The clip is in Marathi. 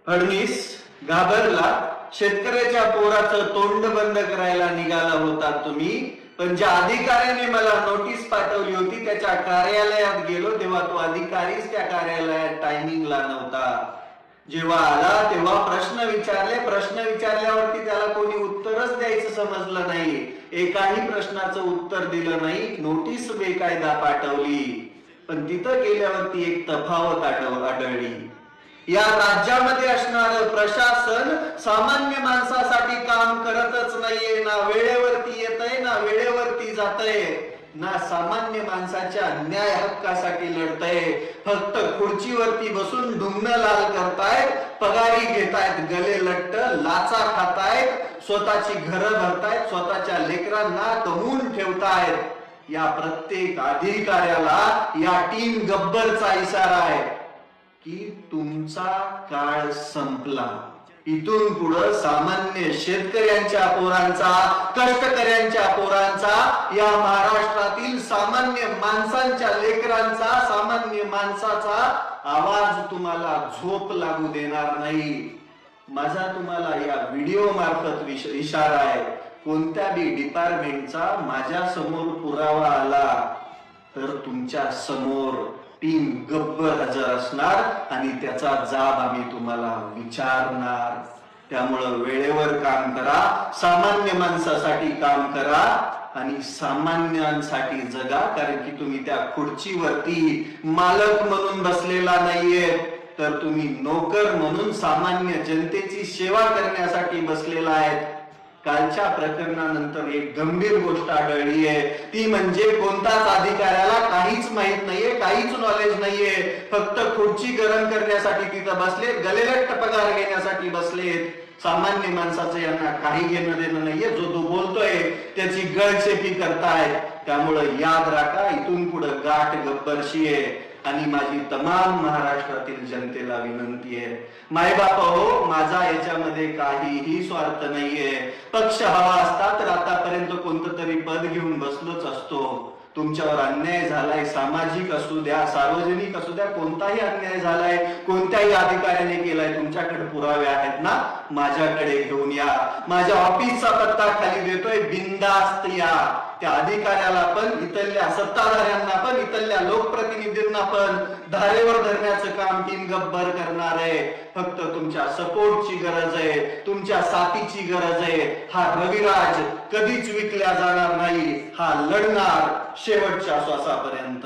फडणवीस घाबरला, शेतकऱ्याच्या पोराचं तोंड बंद करायला निघाला होता तुम्ही, पण ज्या अधिकाऱ्याने मला नोटीस पाठवली होती त्याच्या कार्यालयात गेलो तेव्हा तो अधिकारीच त्या कार्यालयात टायमिंगला नव्हता. जेव्हा आला तेव्हा प्रश्न विचारल्यावरती त्याला कोणी उत्तरच द्यायचं समजलं नाही. एकाही प्रश्नाचं उत्तर दिलं नाही. नोटीस बेकायदा पाठवली, पण तिथं गेल्यावरती एक तफावत आढळली. या राज्यामध्ये असणारं प्रशासन सामान्य माणसासाठी काम करतच नाहीये. ना वेळेवरती येतंय, ना वेळेवरती जातंय, ना सामान्य माणसाच्या न्याय हक्कासाठी लढतंय. फक्त खुर्चीवरती बसून ढुंगण लाल करतायत, पगारी घेतायत, गले लट्ट, लाचा खातायत, स्वतःची घरं भरतायत, स्वतःच्या लेकरांना कमवून ठेवतायत. या प्रत्येक अधिकाऱ्याला या टीम गब्बरचा इशारा आहे की तुमचा काळ संपला. इथून पुढे सामान्य शेतकऱ्यांच्या पोरांचा, कष्टकऱ्यांच्या पोरांचा, या महाराष्ट्रातील सामान्य माणसांच्या लेकरांचा, सामान्य माणसाचा आवाज तुम्हाला झोप लागू देणार नाही. माझा तुम्हाला या व्हिडिओ मार्फत इशारा आहे. कोणत्या बी डिपार्टमेंटचा माझ्या समोर पुरावा आला तर तुमच्या समोर टीम गब्बर हजर असणार आणि त्याचा जाब आम्ही तुम्हाला विचारणार. त्यामुळं वेळेवर काम करा, सामान्य माणसासाठी काम करा आणि सामान्यांसाठी जगा. कारण की तुम्ही त्या खुर्चीवरती मालक म्हणून बसलेला नाहीये, तर तुम्ही नोकर म्हणून सामान्य जनतेची सेवा करण्यासाठी बसलेला आहे. कालच्या प्रकरणानंतर एक गंभीर गोष्ट आढळली आहे, ती म्हणजे कोणताच अधिकाऱ्याला काहीच माहित नाहीये, काहीच नॉलेज नाहीये. फक्त खुर्ची गरम करण्यासाठी तिथं बसले, गलेलट्ट पगार घेण्यासाठी बसलेत. सामान्य माणसाचं यांना काही घेणं देणं नाहीये. जो तो बोलतोय त्याची गळचेपी करतायत. त्यामुळे याद राखा, इथून पुढे गाठ गब्बरशी आहे. आणि माझी तमाम महाराष्ट्रातील जनतेला विनंती आहे, मायबाप हो, माझा याच्यामध्ये काहीही स्वार्थ नाहीये. पक्ष हवा असता तर आतापर्यंत कोणतं तरी पद घेऊन बसलोच असतो. तुमच्यावर अन्याय झालाय, सामाजिक असू द्या, सार्वजनिक असू द्या, कोणताही अन्याय झालाय, कोणत्याही अधिकाऱ्याने केलाय, तुमच्याकडे पुरावे आहेत ना, माझ्याकडे घेऊन या. माझ्या ऑफिसचा पत्ता खाली देतोय, बिनधास्त या. त्या अधिकाऱ्याला पण, इथल्या सत्ताधाऱ्यांना पण, इथल्या लोकप्रतिनिधींना पण धारेवर धरण्याचं काम टीम गब्बर करणार आहे. फक्त तुमच्या सपोर्टची गरज आहे, तुमच्या साथीची गरज आहे. हा रविराज कधीच विकल्या जाणार नाही. हा लढणार शेवटच्या श्वासापर्यंत.